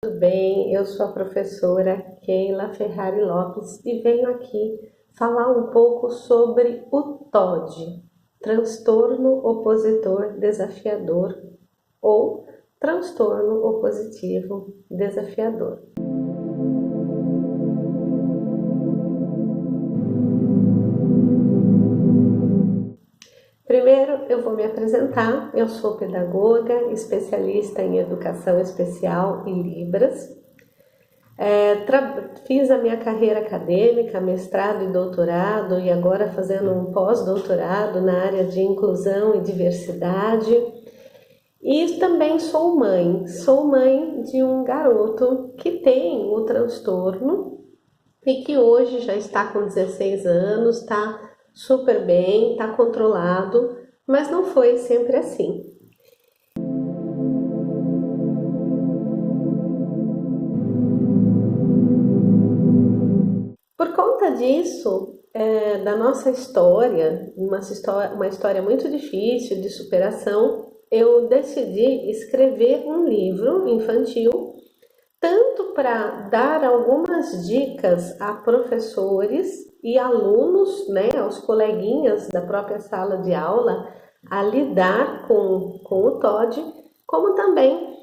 Tudo bem? Eu sou a professora Keila Ferrari Lopes e venho aqui falar um pouco sobre o TOD, transtorno opositor desafiador ou transtorno opositivo desafiador. Primeiro, eu vou me apresentar. Eu sou pedagoga, especialista em educação especial e Libras. Fiz a minha carreira acadêmica, mestrado e doutorado, e agora fazendo um pós-doutorado na área de inclusão e diversidade. E também sou mãe de um garoto que tem o transtorno e que hoje já está com 16 anos, está super bem, está controlado, mas não foi sempre assim. Por conta disso, da nossa história, uma história muito difícil de superação, eu decidi escrever um livro infantil, tanto para dar algumas dicas a professores e alunos, né, aos coleguinhas da própria sala de aula, a lidar com o TOD, como também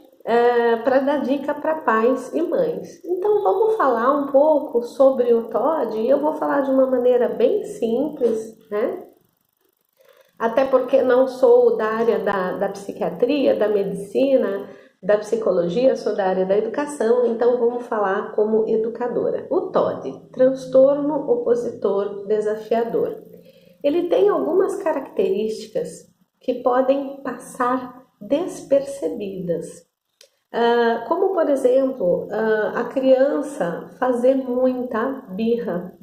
para dar dica para pais e mães. Então vamos falar um pouco sobre o TOD e eu vou falar de uma maneira bem simples, né? Até porque não sou da área da psiquiatria, da medicina, da psicologia, sou da área da educação, então vamos falar como educadora. O TOD, transtorno opositor desafiador. Ele tem algumas características que podem passar despercebidas. Como, por exemplo, a criança fazer muita birra.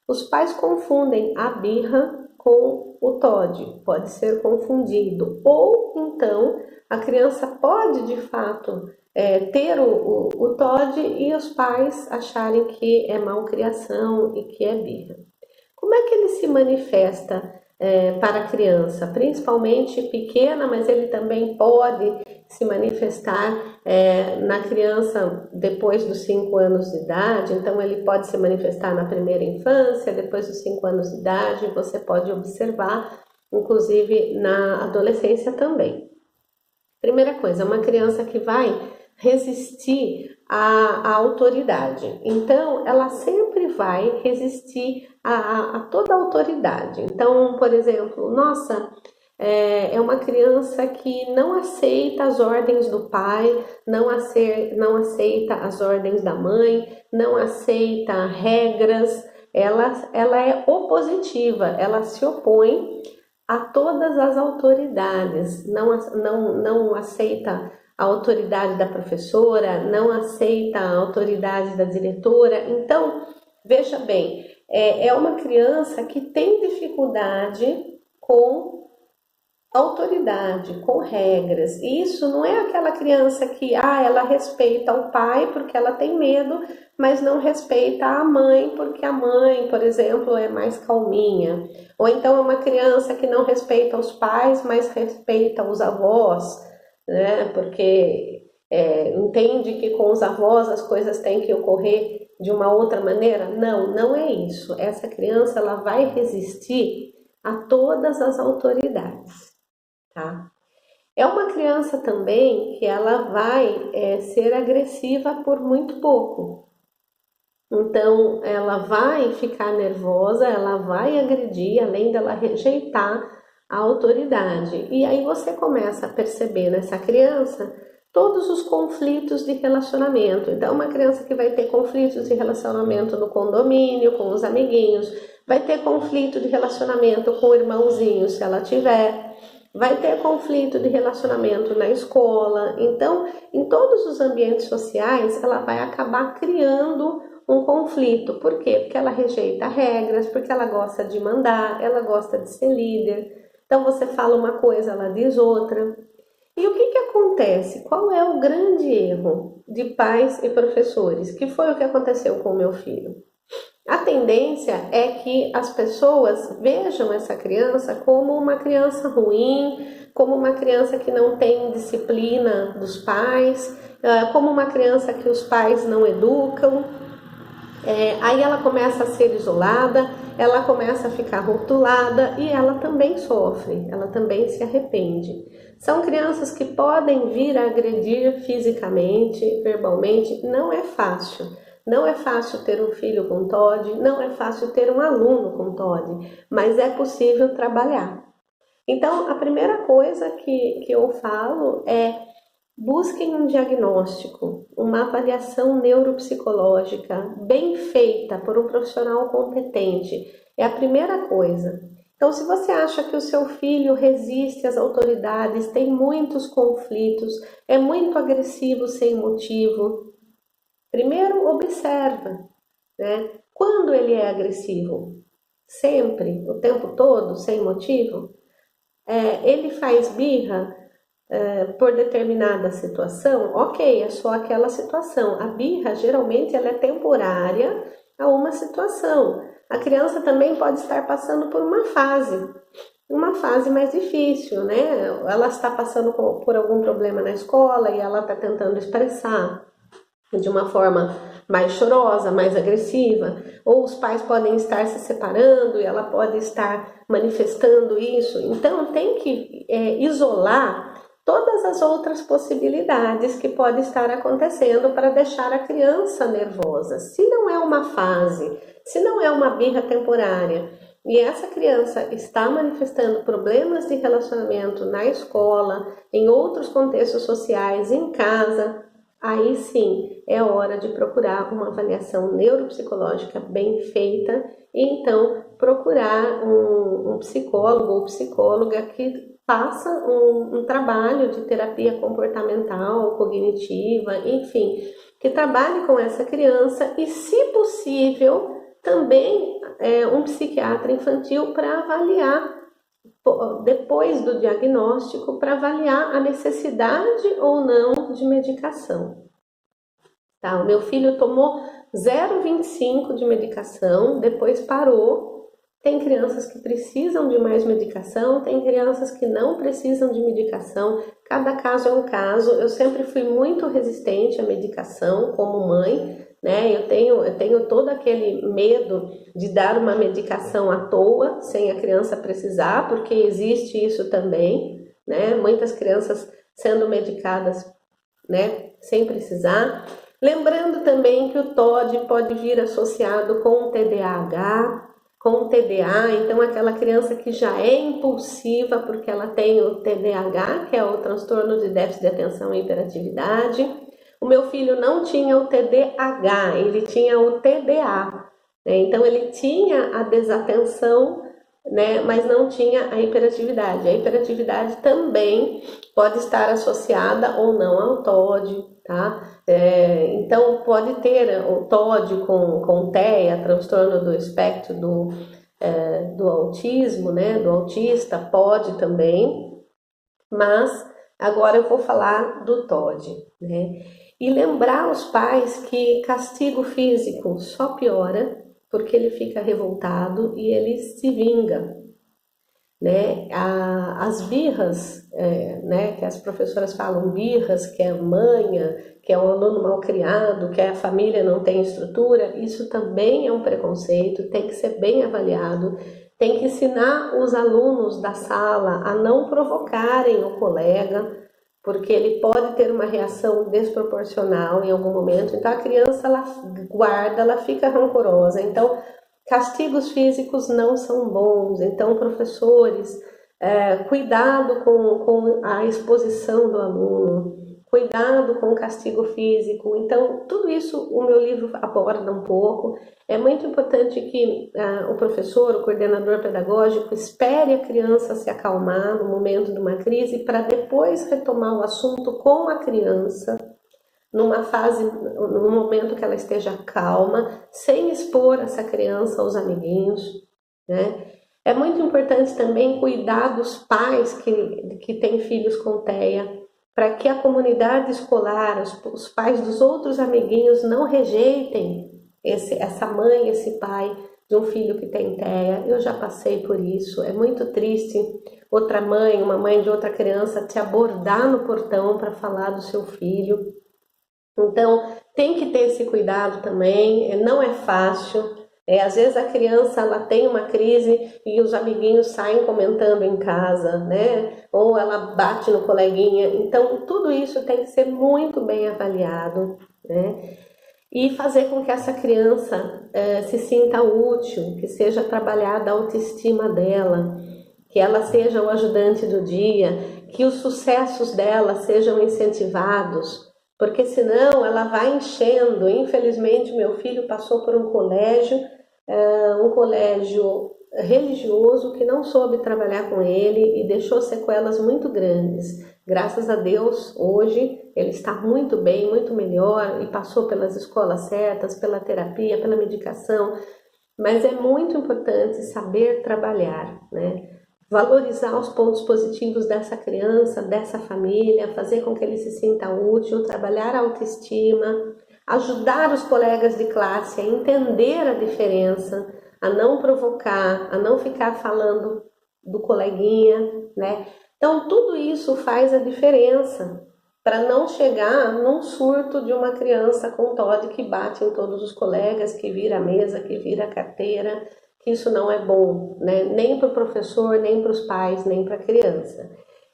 Os pais confundem a birra com o TOD, pode ser confundido. Ou então a criança pode de fato ter o TOD e os pais acharem que é malcriação e que é birra. Como é que ele se manifesta para a criança, principalmente pequena, mas ele também pode se manifestar na criança depois dos 5 anos de idade, então ele pode se manifestar na primeira infância, depois dos 5 anos de idade, você pode observar, inclusive na adolescência também. Primeira coisa, uma criança que vai resistir à autoridade. Então, ela sempre vai resistir a toda a autoridade. Então, por exemplo, nossa, é uma criança que não aceita as ordens do pai, não aceita as ordens da mãe, não aceita regras, ela é opositiva, ela se opõe a todas as autoridades, não aceita a autoridade da professora, não aceita a autoridade da diretora. Então, veja bem, é uma criança que tem dificuldade com autoridade, com regras. E isso não é aquela criança que ela respeita o pai porque ela tem medo, mas não respeita a mãe porque a mãe, por exemplo, é mais calminha. Ou então é uma criança que não respeita os pais, mas respeita os avós, né? Porque entende que com os avós as coisas têm que ocorrer de uma outra maneira. Não é isso. Essa criança ela vai resistir a todas as autoridades. Tá? É uma criança também que ela vai ser agressiva por muito pouco. Então, ela vai ficar nervosa, ela vai agredir, além dela rejeitar a autoridade. E aí você começa a perceber nessa criança todos os conflitos de relacionamento. Então, uma criança que vai ter conflitos de relacionamento no condomínio, com os amiguinhos, vai ter conflito de relacionamento com o irmãozinho, se ela tiver. Vai ter conflito de relacionamento na escola. Então, em todos os ambientes sociais, ela vai acabar criando um conflito. Por quê? Porque ela rejeita regras, porque ela gosta de mandar, ela gosta de ser líder. Então, você fala uma coisa, ela diz outra. E o que acontece? Qual é o grande erro de pais e professores? Que foi o que aconteceu com o meu filho. A tendência é que as pessoas vejam essa criança como uma criança ruim, como uma criança que não tem disciplina dos pais, como uma criança que os pais não educam. Aí ela começa a ser isolada, ela começa a ficar rotulada e ela também sofre, ela também se arrepende. São crianças que podem vir a agredir fisicamente, verbalmente, não é fácil. Não é fácil ter um filho com TOD, não é fácil ter um aluno com TOD, mas é possível trabalhar. Então, a primeira coisa que eu falo é: busquem um diagnóstico, uma avaliação neuropsicológica bem feita por um profissional competente. É a primeira coisa. Então, se você acha que o seu filho resiste às autoridades, tem muitos conflitos, é muito agressivo sem motivo, primeiro observa, né? Quando ele é agressivo? Sempre, o tempo todo, sem motivo? Ele faz birra por determinada situação? Ok, é só aquela situação. A birra, geralmente, ela é temporária a uma situação. A criança também pode estar passando por uma fase mais difícil, né? Ela está passando por algum problema na escola e ela está tentando expressar de uma forma mais chorosa, mais agressiva, ou os pais podem estar se separando e ela pode estar manifestando isso. Então tem que isolar todas as outras possibilidades que podem estar acontecendo para deixar a criança nervosa. Se não é uma fase, se não é uma birra temporária, e essa criança está manifestando problemas de relacionamento na escola, em outros contextos sociais, em casa, aí sim é hora de procurar uma avaliação neuropsicológica bem feita e então procurar um psicólogo ou psicóloga que faça um trabalho de terapia comportamental, cognitiva, enfim, que trabalhe com essa criança e, se possível, também um psiquiatra infantil para avaliar, depois do diagnóstico, para avaliar a necessidade ou não de medicação. Tá? O meu filho tomou 0,25 de medicação, depois parou. Tem crianças que precisam de mais medicação, tem crianças que não precisam de medicação. Cada caso é um caso. Eu sempre fui muito resistente à medicação como mãe, né? Eu tenho todo aquele medo de dar uma medicação à toa, sem a criança precisar, porque existe isso também, né? Muitas crianças sendo medicadas, né, sem precisar. Lembrando também que o TOD pode vir associado com o TDAH, com o TDA, então aquela criança que já é impulsiva porque ela tem o TDAH, que é o transtorno de déficit de atenção e hiperatividade. O meu filho não tinha o TDAH, ele tinha o TDA, né? Então ele tinha a desatenção, né, mas não tinha a hiperatividade. A hiperatividade também pode estar associada ou não ao TOD, tá? Então pode ter o TOD com TEA, transtorno do espectro do autismo, né, do autista, pode também, mas agora eu vou falar do TOD, né? E lembrar os pais que castigo físico só piora, porque ele fica revoltado e ele se vinga, né? As birras, né, que as professoras falam birras, que é manha, que é um aluno mal criado, que a família não tem estrutura, isso também é um preconceito, tem que ser bem avaliado, tem que ensinar os alunos da sala a não provocarem o colega, porque ele pode ter uma reação desproporcional em algum momento. Então a criança, ela guarda, ela fica rancorosa. Então castigos físicos não são bons. Então professores, cuidado com a exposição do aluno, cuidado com o castigo físico. Então tudo isso o meu livro aborda um pouco. É muito importante que o professor, o coordenador pedagógico, espere a criança se acalmar no momento de uma crise para depois retomar o assunto com a criança, numa fase, no momento que ela esteja calma, sem expor essa criança aos amiguinhos, né? É muito importante também cuidar dos pais que têm filhos com TEA, para que a comunidade escolar, os pais dos outros amiguinhos não rejeitem essa mãe, esse pai de um filho que tem TEA. Eu já passei por isso, é muito triste outra mãe, uma mãe de outra criança te abordar no portão para falar do seu filho. Então, tem que ter esse cuidado também, não é fácil. Às vezes a criança ela tem uma crise e os amiguinhos saem comentando em casa, né? Ou ela bate no coleguinha. Então, tudo isso tem que ser muito bem avaliado, né? E fazer com que essa criança se sinta útil, que seja trabalhada a autoestima dela, que ela seja o ajudante do dia, que os sucessos dela sejam incentivados, porque senão ela vai enchendo. Infelizmente, meu filho passou por um colégio religioso que não soube trabalhar com ele e deixou sequelas muito grandes. Graças a Deus, hoje ele está muito bem, muito melhor e passou pelas escolas certas, pela terapia, pela medicação. Mas é muito importante saber trabalhar, né? Valorizar os pontos positivos dessa criança, dessa família, fazer com que ele se sinta útil, trabalhar a autoestima, ajudar os colegas de classe a entender a diferença, a não provocar, a não ficar falando do coleguinha, né? Então, tudo isso faz a diferença para não chegar num surto de uma criança com TOD que bate em todos os colegas, que vira a mesa, que vira a carteira, que isso não é bom, né? Nem para o professor, nem para os pais, nem para a criança.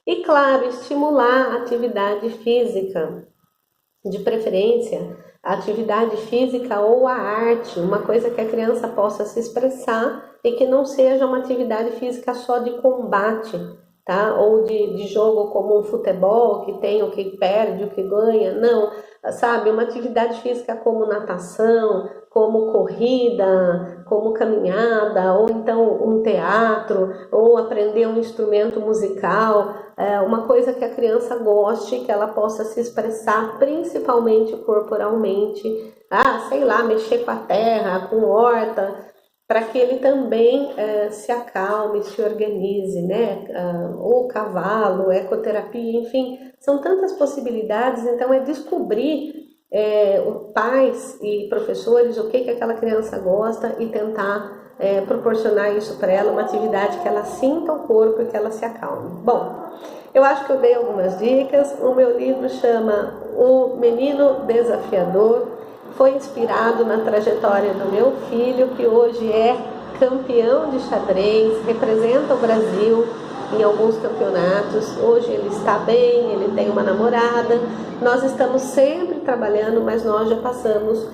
E, claro, estimular a atividade física, de preferência, a atividade física ou a arte, uma coisa que a criança possa se expressar e que não seja uma atividade física só de combate, tá? Ou de jogo como um futebol, que tem o que perde, o que ganha. Não, sabe? Uma atividade física como natação, como corrida, como caminhada, ou então um teatro, ou aprender um instrumento musical, uma coisa que a criança goste, que ela possa se expressar principalmente corporalmente. Sei lá, mexer com a terra, com horta, para que ele também se acalme, se organize, né? Ou cavalo, ecoterapia, enfim, são tantas possibilidades. Então é descobrir pais e professores o que aquela criança gosta e tentar proporcionar isso para ela, uma atividade que ela sinta o corpo e que ela se acalme. Bom, eu acho que eu dei algumas dicas. O meu livro chama O Menino Desafiador. Foi inspirado na trajetória do meu filho, que hoje é campeão de xadrez, representa o Brasil em alguns campeonatos. Hoje ele está bem, ele tem uma namorada. Nós estamos sempre trabalhando, mas nós já passamos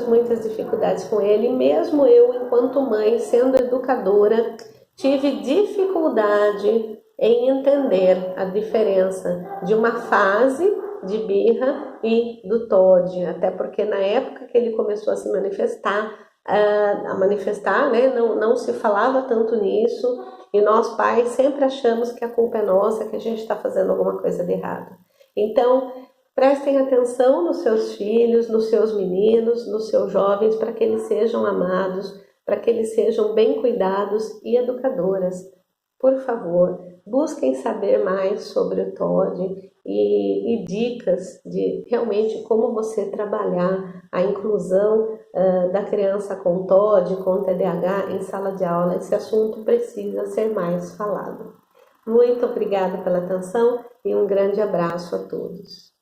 muitas dificuldades com ele. Mesmo eu, enquanto mãe, sendo educadora, tive dificuldade em entender a diferença de uma fase de birra e do TOD, até porque na época que ele começou a se manifestar, né, não se falava tanto nisso, e nós pais sempre achamos que a culpa é nossa, que a gente está fazendo alguma coisa de errado. Então, prestem atenção nos seus filhos, nos seus meninos, nos seus jovens, para que eles sejam amados, para que eles sejam bem cuidados, e educadoras, por favor, busquem saber mais sobre o TOD e dicas de realmente como você trabalhar a inclusão da criança com TOD, com TDAH em sala de aula. Esse assunto precisa ser mais falado. Muito obrigada pela atenção e um grande abraço a todos.